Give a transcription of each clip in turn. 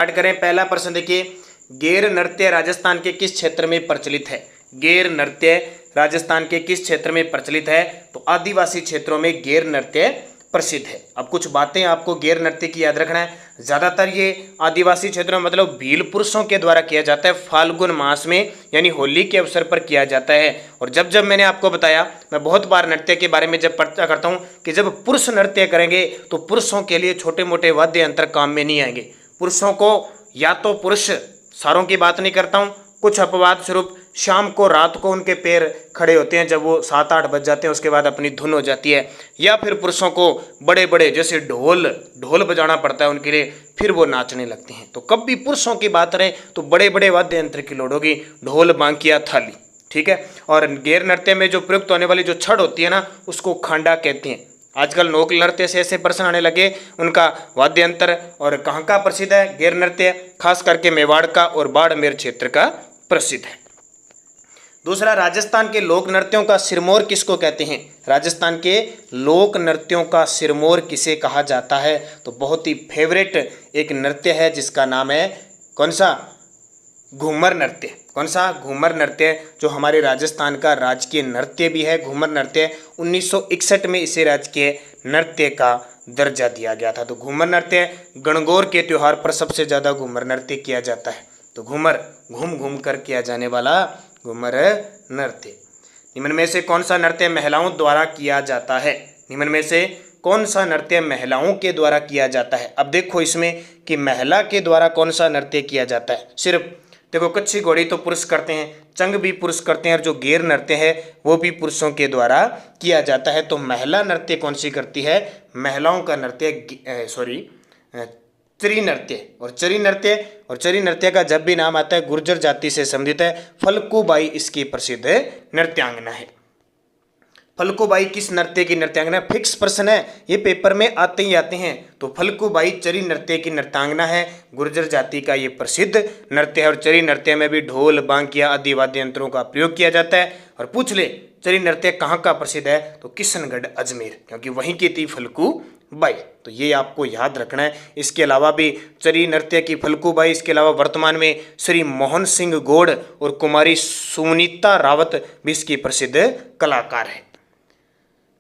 Start करें। पहला प्रश्न देखिए, गेर नृत्य राजस्थान के किस क्षेत्र में प्रचलित है? गेर नृत्य राजस्थान के किस क्षेत्र में प्रचलित है? तो आदिवासी क्षेत्रों में गेर नृत्य प्रसिद्ध है। अब कुछ बातें आपको गेर नृत्य की याद रखना है। ज्यादातर ये आदिवासी क्षेत्रों में मतलब भील पुरुषों के द्वारा किया जाता है, फाल्गुन मास में यानी होली के अवसर पर किया जाता है। और जब जब मैंने आपको बताया, मैं बहुत बार नृत्य के बारे में जब चर्चा करता हूँ कि जब पुरुष नृत्य करेंगे तो पुरुषों के लिए छोटे मोटे वाद्य यंत्र काम में नहीं आएंगे। पुरुषों को या तो पुरुष, सारों की बात नहीं करता हूँ, कुछ अपवाद स्वरूप शाम को रात को उनके पैर खड़े होते हैं जब वो 7-8 बज जाते हैं, उसके बाद अपनी धुन हो जाती है। या फिर पुरुषों को बड़े बड़े जैसे ढोल बजाना पड़ता है उनके लिए, फिर वो नाचने लगते हैं। तो कब भी पुरुषों की बात रहे तो बड़े बड़े वाद्य यंत्र की लोड होगी, ढोल, बांकिया, थाली, ठीक है। और गैर नृत्य में जो प्रयुक्त होने वाली जो छड़ होती है ना, उसको खांडा कहते हैं। आजकल लोक नृत्य से ऐसे प्रश्न आने लगे, उनका वाद्य यंत्र और कहाँ का प्रसिद्ध है गैर नृत्य? खास करके मेवाड़ का और बाड़मेर क्षेत्र का प्रसिद्ध है। दूसरा, राजस्थान के लोक नृत्यों का सिरमौर किसको कहते हैं? राजस्थान के लोक नृत्यों का सिरमौर किसे कहा जाता है? तो बहुत ही फेवरेट एक नृत्य है जिसका नाम है कौन सा? घूमर नृत्य। कौन सा? घूमर नृत्य, जो हमारे राजस्थान का राजकीय नृत्य भी है। घूमर नृत्य 1961 में इसे राजकीय नृत्य का दर्जा दिया गया था। तो घूमर नृत्य गणगौर के त्योहार पर सबसे ज़्यादा घूमर नृत्य किया जाता है। तो घूमर, घूम घूम कर किया जाने वाला घूमर नृत्य। निम्न में से कौन सा नृत्य महिलाओं द्वारा किया जाता है? निम्न में से कौन सा नृत्य महिलाओं के द्वारा किया जाता है? अब देखो इसमें कि महिला के द्वारा कौन सा नृत्य किया जाता है। सिर्फ देखो, कच्ची घोड़ी तो पुरुष करते हैं, चंग भी पुरुष करते हैं, और जो गैर नृत्य है वो भी पुरुषों के द्वारा किया जाता है। तो महिला नृत्य कौन सी करती है? महिलाओं का नृत्य चरी नृत्य। और चरी नृत्य का जब भी नाम आता है गुर्जर जाति से संबंधित है। फल्गुबाई इसकी प्रसिद्ध नृत्यांगना है। फल्गुबाई किस नृत्य की नृत्यांगना? फिक्स प्रश्न है, ये पेपर में आते ही आते हैं। तो फल्गुबाई चरी नृत्य की नृत्यांगना है, गुर्जर जाति का ये प्रसिद्ध नृत्य है। और चरी नृत्य में भी ढोल, बांकिया आदि वाद्य यंत्रों का प्रयोग किया जाता है। और पूछ ले चरी नृत्य कहाँ का प्रसिद्ध है? तो किशनगढ़, अजमेर, क्योंकि वहीं की थी फल्गुबाई। तो ये आपको याद रखना है। इसके अलावा भी चरी नृत्य की फल्गुबाई, इसके अलावा वर्तमान में श्री मोहन सिंह गौड़ और कुमारी सुनीता रावत भी इसकी प्रसिद्ध कलाकार है।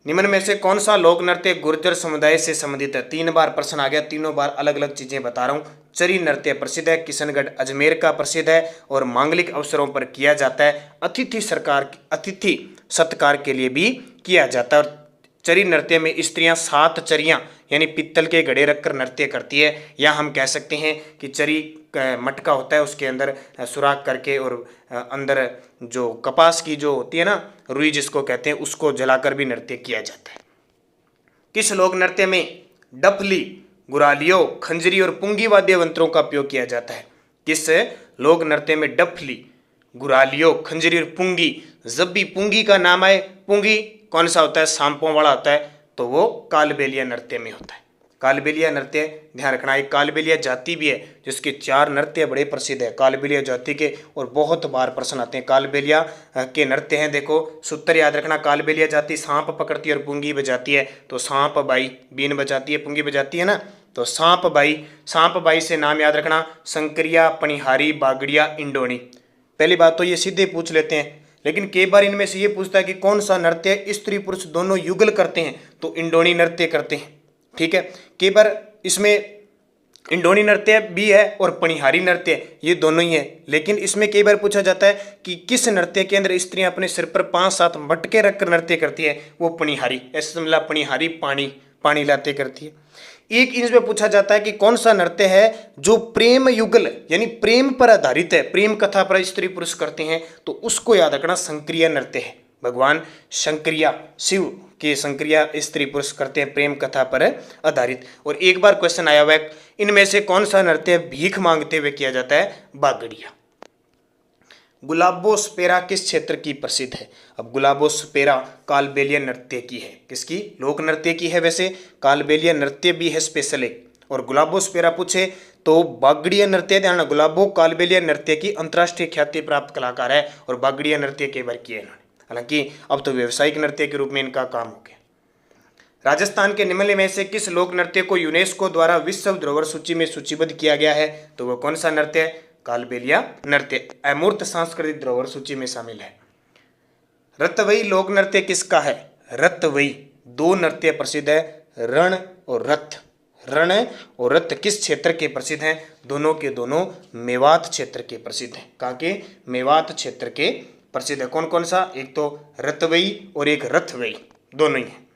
निम्न में से कौन सा लोक नृत्य गुर्जर समुदाय से संबंधित है? 3 बार प्रश्न आ गया, तीनों बार अलग अलग चीजें बता रहा हूँ। चरी नृत्य प्रसिद्ध है, किशनगढ़ अजमेर का प्रसिद्ध है और मांगलिक अवसरों पर किया जाता है। अतिथि सत्कार के लिए भी किया जाता है। और चरी नृत्य में स्त्रियां 7 चरियां यानी पित्तल के घड़े रखकर नृत्य करती है। या हम कह सकते हैं कि चरी मटका होता है, उसके अंदर सुराख करके और अंदर जो कपास की जो होती है ना, रुई जिसको कहते हैं, उसको जलाकर भी नृत्य किया जाता है। किस लोक नृत्य में डफली, गुरालियों, खंजरी और पुंगी वाद्य यंत्रों का उपयोग किया जाता है? किस लोक नृत्य में डफली, गुरालियों, खंजरी और पुंगी? जब भी पुंगी का नाम आए, पुंगी कौन सा होता है? सांपों वाला होता है, तो वो कालबेलिया नृत्य में होता है। कालबेलिया नृत्य ध्यान रखना। एक कालबेलिया जाति भी है जिसके 4 नृत्य बड़े प्रसिद्ध है कालबेलिया जाति के, और बहुत बार प्रश्न आते हैं। कालबेलिया के नृत्य हैं, देखो सूत्र याद रखना। कालबेलिया जाति सांप पकड़ती है और पुंगी बजाती है। तो सांप बाई बीन बजाती है, पुंगी बजाती है ना, तो सांप बाई से नाम याद रखना। संकरिया, पनिहारी, बागड़िया, इंडोनी। पहली बात तो ये सीधे पूछ लेते हैं, लेकिन कई बार इनमें से ये पूछता है कि कौन सा नृत्य स्त्री पुरुष दोनों युगल करते हैं? तो इंडोनी नृत्य करते हैं, ठीक है। कई बार इसमें इंडोनी नृत्य भी है और पनिहारी नृत्य, ये दोनों ही है। लेकिन इसमें कई बार पूछा जाता है कि किस नृत्य के अंदर स्त्रियां अपने सिर पर 5-7 मटके रखकर नृत्य करती है? वो पनिहारी, ऐसे मतलब पनिहारी पानी लाते करती है। एक इसमें पूछा जाता है कि कौन सा नृत्य है जो प्रेम युगल यानी प्रेम पर आधारित है, प्रेम कथा पर स्त्री पुरुष करते हैं? तो उसको याद रखना, संक्रिया नृत्य है। भगवान शंकरिया, शिव के संक्रिया स्त्री पुरुष करते हैं, प्रेम कथा पर आधारित। और एक बार क्वेश्चन आया हुआ है, इनमें से कौन सा नृत्य भीख मांगते हुए किया जाता है? बागड़िया। गुलाबोस्पेरा किस क्षेत्र की प्रसिद्ध है? अब गुलाबोस्पेरा कालबेलिया नृत्य की है। किसकी? लोक नृत्य की है। वैसे कालबेलिया नृत्य भी है स्पेशल एक। और गुलाबोस्पेरा पूछे तो बागड़िया नृत्य, ध्यान, गुलाबो कालबेलिया नृत्य की अंतर्राष्ट्रीय ख्याति प्राप्त कलाकार है और बागड़िया नृत्य कई बार किए इन्होंने। हालांकि अब तो व्यावसायिक नृत्य के रूप में इनका काम हो गया। राजस्थान के निम्नलिखित में से किस लोक नृत्य को यूनेस्को द्वारा विश्व धरोहर सूची में सूचीबद्ध किया गया है? तो वह कौन सा नृत्य है? कालबेलिया नृत्य अमूर्त सांस्कृतिक धरोहर सूची में शामिल है। रतवई लोक नृत्य किसका है? रतवई दो नृत्य प्रसिद्ध है, रण और रथ। रण और रथ किस क्षेत्र के प्रसिद्ध हैं? दोनों के दोनों मेवात क्षेत्र के प्रसिद्ध हैं। कहाँ के? मेवात क्षेत्र के प्रसिद्ध है। कौन कौन सा? एक तो रतवई और एक रथवई, दोनों ही है।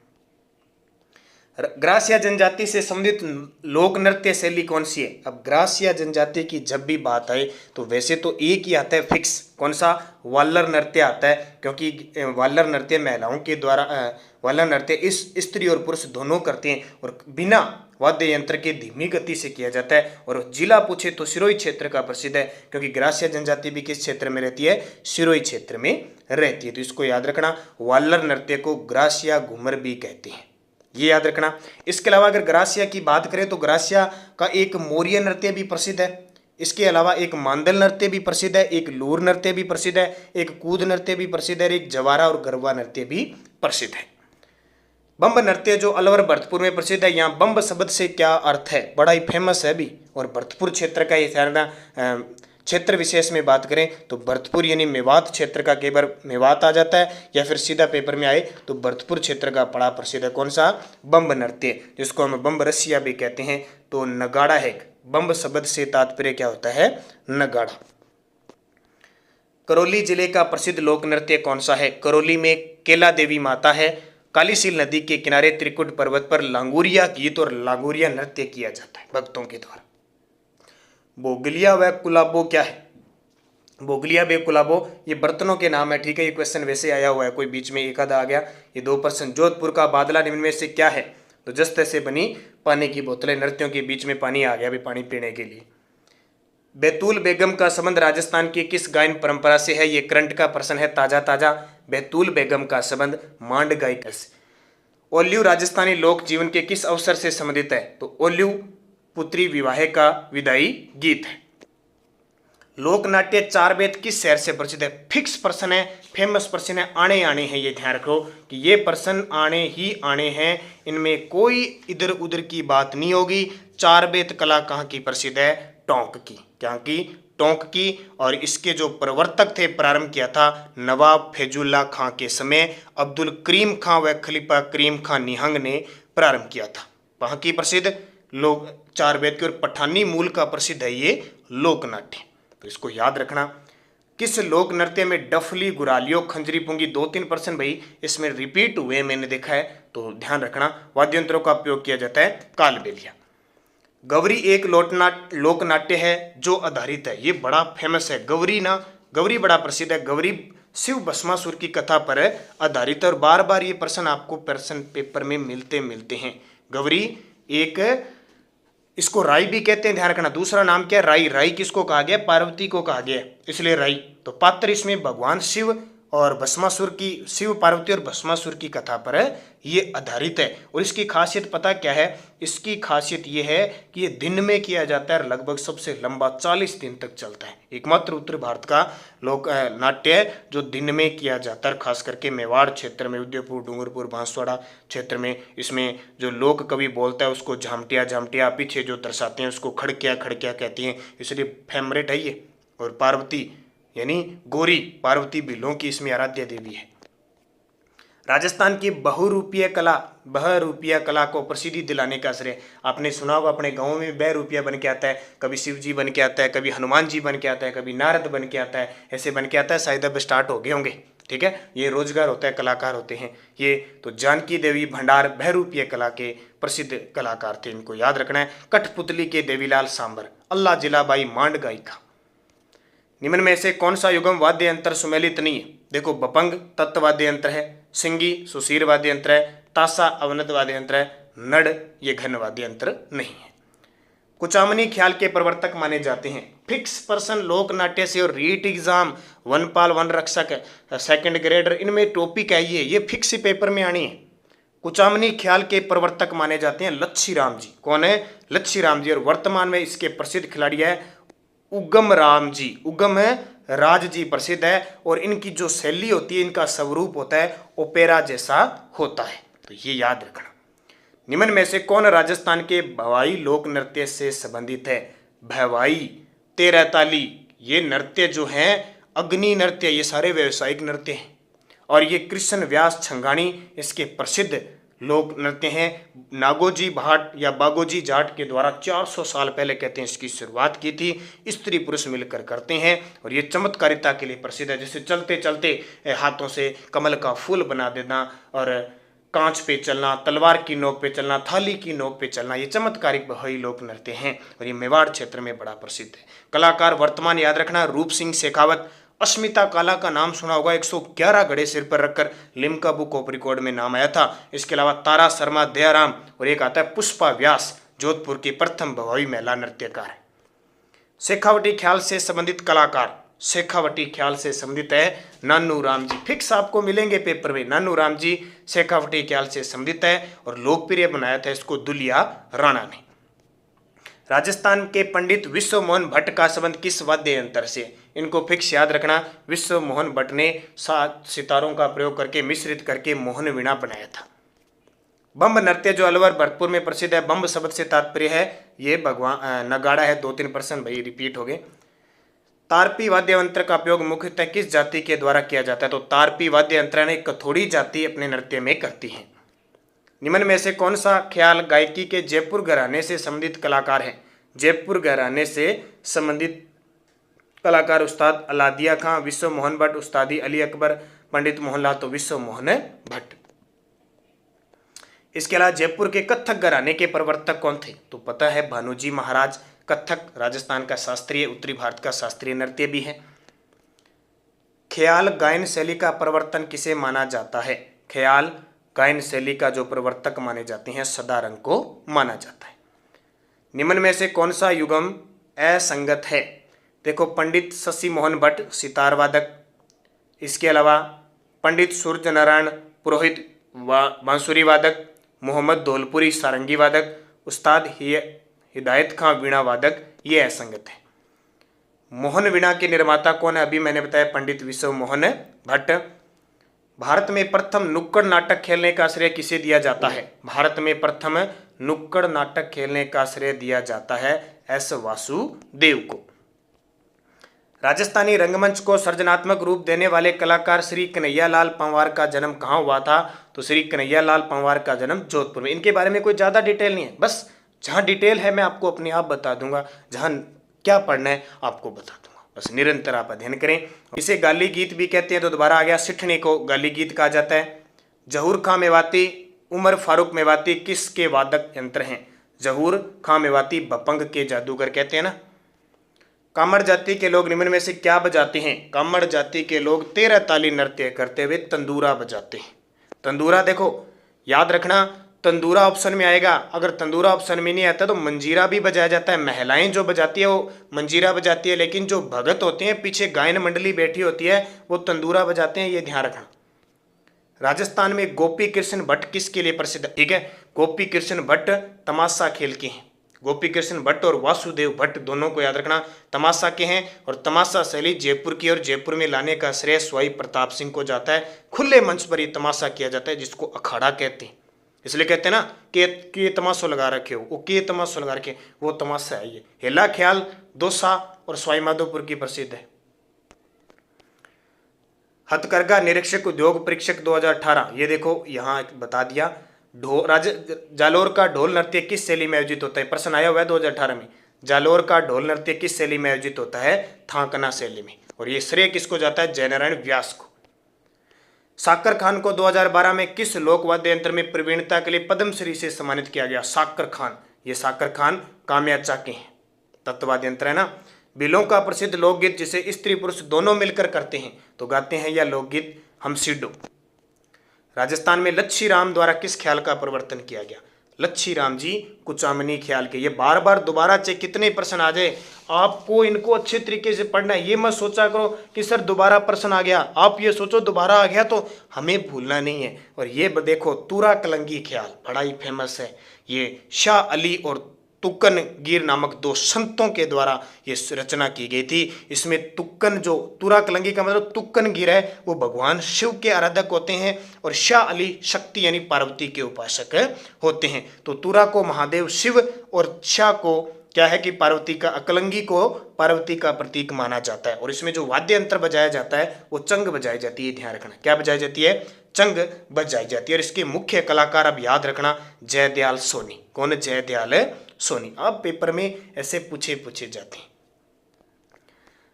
ग्रासिया जनजाति से संबंधित लोक नृत्य शैली कौन सी है? अब ग्रासिया जनजाति की जब भी बात आए तो वैसे तो एक ही आता है फिक्स, कौन सा? वाल्लर नृत्य आता है, क्योंकि वाल्लर नृत्य महिलाओं के द्वारा वाल्लर नृत्य इस स्त्री और पुरुष दोनों करते हैं और बिना वाद्य यंत्र के धीमी गति से किया जाता है। और जिला पूछे तो सिरोही क्षेत्र का प्रसिद्ध है, क्योंकि ग्रासिया जनजाति भी किस क्षेत्र में रहती है? सिरोही क्षेत्र में रहती है। तो इसको याद रखना, वाल्लर नृत्य को ग्रासिया घूमर भी कहते हैं, ये याद रखना। इसके अलावा अगर ग्रासिया की बात करें तो ग्रासिया का एक मोरिया नृत्य भी प्रसिद्ध है। इसके अलावा एक मांदल नृत्य भी प्रसिद्ध है, एक लूर नृत्य भी प्रसिद्ध है, एक कूद नृत्य भी प्रसिद्ध है, एक जवारा और गरबा नृत्य भी प्रसिद्ध है। बम्ब नृत्य जो अलवर भरतपुर में प्रसिद्ध है, यहाँ बम्ब शब्द से क्या अर्थ है? बड़ा ही फेमस है भी, और भरतपुर क्षेत्र का ये क्षेत्र विशेष में बात करें तो भरतपुर यानी मेवात क्षेत्र का कई बार मेवात आ जाता है, या फिर सीधा पेपर में आए तो भरतपुर क्षेत्र का बड़ा प्रसिद्ध है। कौन सा? बम्ब नृत्य, जिसको हम बम्ब रसिया भी कहते हैं। तो नगाड़ा है, बम्ब शब्द से तात्पर्य क्या होता है? नगाड़ा। करौली जिले का प्रसिद्ध लोक नृत्य कौन सा है? करौली में केला देवी माता है। कालीसील नदी के किनारे त्रिकुट पर्वत पर लांगुरिया गीत और लांगुरिया नृत्य किया जाता है भक्तों के द्वारा। बोगलिया व कुलाबो क्या है? बोगलिया व कुलाबो ये बर्तनों के नाम है, ठीक है। ये क्वेश्चन वैसे आया हुआ है, कोई बीच में एक आधा आ गया। ये 2%। जोधपुर का बादला निम्न में से क्या है? तो जस्ते से बनी पानी की बोतलें। नृत्यों के बीच में पानी आ गया अभी पानी पीने के लिए। बैतूल बेगम का संबंध राजस्थान की किस गायन परंपरा से है? ये करंट का प्रश्न है, ताजा ताजा। बैतूल बेगम का संबंध मांड गायिका से। ओल्यू राजस्थानी लोक जीवन के किस अवसर से संबंधित है? तो ओल्यू पुत्री विवाह का विदाई गीत है। लोक नाट्य चार वेद किस शहर से प्रसिद्ध है? फिक्स प्रश्न है, फेमस प्रश्न है, आने आने हैं। ये ध्यान रखो कि ये प्रश्न आने ही आने हैं, इनमें कोई इधर उधर की बात नहीं होगी। चार वेद कला कहाँ की प्रसिद्ध है? टोंक की। क्या की? टोंक की। और इसके जो प्रवर्तक थे, प्रारंभ किया था नवाब फैजुल्ला खां के समय अब्दुल करीम खां व खलीफा करीम खां निहंग ने प्रारंभ किया था। वहाँ की प्रसिद्ध लोक चार वेद की और पठानी मूल का प्रसिद्ध है ये लोक नाट्य। तो इसको याद रखना। किस लोक नृत्य में डफली, गुरालियो, खंजरी पुंगी 2-3% भाई इसमें रिपीट हुए मैंने देखा है, तो ध्यान रखना। वाद्य यंत्रों का उपयोग किया जाता है कालबेलिया। गौरी एक लोक नाट्य है जो आधारित है, ये बड़ा फेमस है। गौरी बड़ा प्रसिद्ध है। गौरी शिव भस्मासुर की कथा पर आधारित है और बार बार ये प्रश्न आपको प्रश्न पेपर में मिलते हैं। गौरी एक, इसको राई भी कहते हैं, ध्यान रखना। दूसरा नाम क्या है? राई। राई किसको कहा गया? पार्वती को कहा गया, इसलिए राई। तो पात्र इसमें भगवान शिव और भस्मासुर की, शिव पार्वती और भस्मासुर की कथा पर ये आधारित है। और इसकी खासियत पता क्या है? इसकी खासियत ये है कि ये दिन में किया जाता है, लगभग सबसे लंबा 40 दिन तक चलता है। एकमात्र उत्तर भारत का लोक नाट्य है जो दिन में किया जाता है, खास करके मेवाड़ क्षेत्र में, उदयपुर, डूंगरपुर, बांसवाड़ा क्षेत्र में। इसमें जो लोक कवि बोलता है उसको झामटिया, पीछे जो दर्शाते हैं उसको खड़किया कहती हैं, इसलिए फेवरेट है ये। और पार्वती यानी गौरी, पार्वती बिलों की इसमें आराध्य देवी है। राजस्थान की बहुरूपीय कला को प्रसिद्धि दिलाने का श्रेय, आपने सुना होगा अपने गाँव में बहुरूपिया बन के आता है, कभी शिव जी बन के आता है, कभी हनुमान जी बन के आता है, कभी नारद बन के आता है, ऐसे बन के आता है। शायद अब स्टार्ट हो गए होंगे, ठीक है। ये रोजगार होता है, कलाकार होते हैं ये। तो जानकी देवी भंडार बहुरूपीय कला के प्रसिद्ध कलाकार थे, इनको याद रखना है। कठपुतली के देवीलाल सांबर, अल्लाह जिलाबाई मांड गायिका। निम्न में से कौन सा युगम वाद्य यंत्र सुमेलित नहीं है? देखो, बपंग तत्व वाद्य यंत्र है, सिंगी सुशीर वाद्य यंत्र है, तासा अवनत वाद्य यंत्र है, नड़ ये घन वाद्य यंत्र नहीं है। कुचामनी ख्याल के प्रवर्तक माने जाते हैं। फिक्स पर्सन लोक नाट्य से और रीट एग्जाम, वनपाल, वन रक्षक, सेकंड ग्रेडर, इनमें टॉपिक है ये फिक्स पेपर में आनी है। कुचामनी ख्याल के प्रवर्तक माने जाते हैं लच्छी राम जी। कौन है? लच्छी राम जी। और वर्तमान में इसके प्रसिद्ध खिलाड़ी है उगम राम जी। उगम है, राज जी प्रसिद्ध है। और इनकी जो शैली होती है, इनका स्वरूप होता है ओपेरा जैसा होता है, तो ये याद रखना। निम्न में से कौन राजस्थान के भवाई लोक नृत्य से संबंधित है? भवाई, तेरहताली, ये नृत्य जो हैं अग्नि नृत्य, ये सारे व्यवसायिक नृत्य हैं। और ये कृष्ण व्यास छंगाणी इसके प्रसिद्ध लोक नृत्य हैं। नागोजी भाट या बागोजी जाट के द्वारा 400 साल पहले कहते हैं इसकी शुरुआत की थी। स्त्री पुरुष मिलकर करते हैं और ये चमत्कारिता के लिए प्रसिद्ध है। जैसे चलते चलते हाथों से कमल का फूल बना देना और कांच पे चलना, तलवार की नोक पे चलना, थाली की नोक पे चलना, ये चमत्कारिक भवाई लोक नृत्य हैं और ये मेवाड़ क्षेत्र में बड़ा प्रसिद्ध है। कलाकार वर्तमान याद रखना, रूप सिंह शेखावत। अस्मिता काला का नाम सुना होगा, 111 घड़े सिर पर रखकर लिम्का बुक ऑफ रिकॉर्ड में नाम आया था। इसके अलावा तारा शर्मा दयाराम और एक आता है पुष्पा व्यास, जोधपुर की प्रथम भवाई महिला नृत्यकार है। शेखावटी ख्याल से संबंधित कलाकार, शेखावटी ख्याल से संबंधित है नानू राम जी। फिक्स आपको मिलेंगे पेपर में, नानू राम जी शेखावटी ख्याल से संबंधित है और लोकप्रिय बनाया था इसको दुलिया राणा ने। राजस्थान के पंडित विश्व मोहन भट्ट का संबंध किस वाद्य यंत्र से? इनको फिक्स याद रखना। विश्व मोहन भट्ट ने 7 सितारों का प्रयोग करके मिश्रित करके मोहन वीणा बनाया था। बम्ब नृत्य जो अलवर भरतपुर में प्रसिद्ध है, बम्ब शब्द से तात्पर्य है ये भगवान नगाड़ा है। 2-3% भाई रिपीट हो गए। तारपी वाद्य यंत्र का उपयोग मुख्यतः किस जाति के द्वारा किया जाता है? तो तारपी वाद्य यंत्र ने कथोड़ी जाति अपने नृत्य में करती है। निम्न में से कौन सा ख्याल गायकी के जयपुर घराने से संबंधित कलाकार है? जयपुर घराने से संबंधित कलाकार उस्ताद अलादिया खां, विश्व मोहन भट्ट, उस्तादी अली अकबर, पंडित मोहनलाल, तो विश्व मोहन भट्ट। इसके अलावा जयपुर के कथक घराने के प्रवर्तक कौन थे? तो पता है भानुजी महाराज। कथक राजस्थान का शास्त्रीय, उत्तरी भारत का शास्त्रीय नृत्य भी है। ख्याल गायन शैली का प्रवर्तन किसे माना जाता है? ख्याल गायन शैली का जो प्रवर्तक माने जाते हैं सदारंग को माना जाता है। निम्न में से कौन सा युगम असंगत है? देखो, पंडित शशि मोहन भट्ट सितार वादक, इसके अलावा पंडित सूर्य नारायण पुरोहित बांसुरी वादक, मोहम्मद धौलपुरी सारंगी वादक, उस्ताद हिदायत खां वीणा वादक, ये असंगत है। मोहन वीणा के निर्माता कौन है? अभी मैंने बताया पंडित विश्व मोहन भट्ट। भारत में प्रथम नुक्कड़ नाटक खेलने का श्रेय किसे दिया जाता है? भारत में प्रथम नुक्कड़ नाटक खेलने का श्रेय दिया जाता है एस वासुदेव को। राजस्थानी रंगमंच को सृजनात्मक रूप देने वाले कलाकार श्री कन्हैयालाल पंवार का जन्म कहाँ हुआ था? तो श्री कन्हैयालाल पंवार का जन्म जोधपुर में। इनके बारे में कोई ज़्यादा डिटेल नहीं है, बस जहाँ डिटेल है मैं आपको अपने आप बता दूंगा, जहाँ क्या पढ़ना है आपको बता दूंगा। बस निरंतर आप अध्ययन करें। इसे गाली गीत भी कहते हैं, तो दोबारा आ गया, सिठनी को गाली गीत कहा जाता है। जहूर खां मेवाती, उमर फारूक मेवाती किसके वादक यंत्र हैं? जहूर खां मेवाती बपंग के जादूगर कहते हैं ना। कामड़ जाति के लोग निम्न में से क्या बजाते हैं? कामड़ जाति के लोग 13 ताली नृत्य करते हुए तंदूरा बजाते हैं। तंदूरा देखो याद रखना, तंदूरा ऑप्शन में आएगा। अगर तंदूरा ऑप्शन में नहीं आता तो मंजीरा भी बजाया जाता है। महिलाएं जो बजाती है वो मंजीरा बजाती है, लेकिन जो भगत होते हैं पीछे गायन मंडली बैठी होती है वो तंदूरा बजाते हैं, ये ध्यान रखना। राजस्थान में गोपी कृष्ण भट्ट किसके लिए प्रसिद्ध? ठीक है, गोपी कृष्ण भट्ट तमाशा खेल के हैं। गोपी कृष्ण भट्ट और वासुदेव भट्ट दोनों को याद रखना, तमाशा के हैं। और तमाशा शैली जयपुर की, और जयपुर में लाने का श्रेय स्वाई प्रताप सिंह को जाता है। खुले मंच पर ये तमाशा किया जाता है जिसको अखाड़ा कहते हैं। इसलिए कहते हैं ना कि ये तमाशा लगा रखे हो, वो के तमाशा लगा रखे, वो तमाशा है ये। हेला ख्याल दौसा और सवाई माधोपुर की प्रसिद्ध है। हथकरघा निरीक्षक उद्योग परीक्षक 2018, ये देखो यहाँ बता दिया। जालोर का ढोल नृत्य किस शैली में आयोजित होता है? प्रश्न आया हुआ है 2018 में। जालोर का ढोल नृत्य किस शैली में आयोजित होता है? थांकना शैली में। और ये श्रेय किसको जाता है? जयनारायण व्यास को। साकर खान को 2012 में किस लोक वाद्य यंत्र में प्रवीणता के लिए पद्मश्री से सम्मानित किया गया? साकर खान, ये साकर खान कामयाचा के हैं, तत्ववाद्य यंत्र है ना। बिलों का प्रसिद्ध लोकगीत जिसे स्त्री पुरुष दोनों मिलकर करते हैं तो गाते हैं यह लोकगीत हमसीडो। राजस्थान में लच्छी राम द्वारा किस ख्याल का प्रवर्तन किया गया? लच्छी राम जी कुचामनी ख्याल के। ये बार बार दोबारा चाहे कितने प्रश्न आ जाए आपको इनको अच्छे तरीके से पढ़ना है। ये मत सोचा करो कि सर दोबारा प्रश्न आ गया, आप ये सोचो दोबारा आ गया तो हमें भूलना नहीं है। और ये देखो तूरा कलंगी ख्याल बड़ा ही फेमस है। ये शाह अली और तुक्कन गिर नामक 2 संतों के द्वारा ये रचना की गई थी। इसमें तुक्कन, जो तुरा कलंगी का मतलब तुक्कन गिर है, वो भगवान शिव के आराधक होते हैं और शाह अली शक्ति यानी पार्वती के उपासक होते हैं। तो तुरा को महादेव शिव और शाह को क्या है कि पार्वती का, अकलंगी को पार्वती का प्रतीक माना जाता है। और इसमें जो वाद्य यंत्र बजाया जाता है वो चंग बजाई जाती है, ध्यान रखना। क्या बजाई जाती है? चंग बजाई जाती है। और इसके मुख्य कलाकार अब याद रखना जयदयाल सोनी। कौन है? जयदयाल सोनी। अब पेपर में ऐसे पूछे जाते हैं।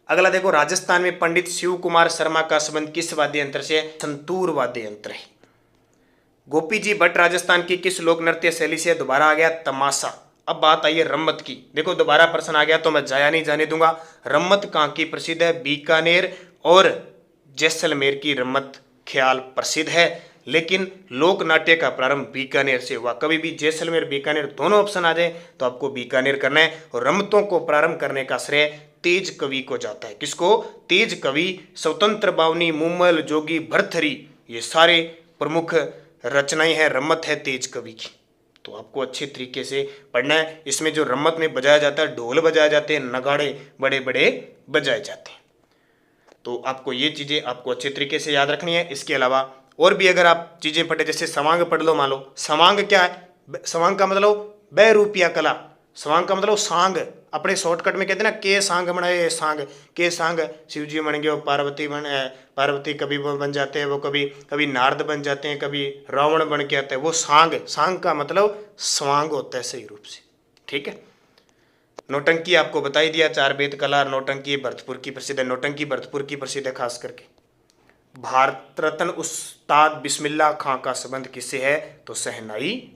अगला देखो, राजस्थान में पंडित शिव कुमार शर्मा का संबंध किस वाद्य यंत्र से? संतूर वाद्य यंत्र है। गोपी जी भट्ट राजस्थान की किस लोक नृत्य शैली से? दोबारा आ गया तमाशा। अब बात आई है रम्मत की। देखो दोबारा प्रश्न आ गया तो मैं जाया नहीं जाने दूंगा। रम्मत कहाँ की प्रसिद्ध है? बीकानेर और जैसलमेर की रम्मत ख्याल प्रसिद्ध है। लेकिन लोक नाट्य का प्रारंभ बीकानेर से हुआ। कभी भी जैसलमेर बीकानेर दोनों ऑप्शन आ जाए तो आपको बीकानेर करना है। और रम्मतों को प्रारंभ करने का श्रेय तेज कवि को जाता है। किसको? तेज कवि। स्वतंत्र बावनी, मुमल, जोगी, भरथरी, ये सारे प्रमुख रचनाएं हैं, रम्मत है तेज कवि की। तो आपको अच्छे तरीके से पढ़ना है। इसमें जो रम्मत में बजाया जाता है, ढोल बजाए जाते हैं, नगाड़े बड़े बड़े बजाए जाते हैं। तो आपको ये चीज़ें आपको अच्छे तरीके से याद रखनी है। इसके अलावा और भी अगर आप चीज़ें पढ़े, जैसे सवांग पढ़ लो। मान लो सवांग क्या है? सवांग का मतलब बहुरूपिया कला। सवांग का मतलब सांग। अपने शॉर्टकट में कहते हैं ना, के सांग बनाए सांग, के सांग शिव जी बन गए, पार्वती कभी वो बन जाते हैं, वो कभी नारद बन जाते हैं, कभी रावण बन के आते हैं। वो सांग, सांग का मतलब स्वांग होता है सही रूप से। ठीक है। नौटंकी आपको बता ही दिया, 4 वेद कला नौटंकी भरतपुर की प्रसिद्ध है। नौटंकी भरतपुर की प्रसिद्ध है खास करके। भारत रत्न उस्ताद बिस्मिल्लाह खां का संबंध किससे है? तो शहनाई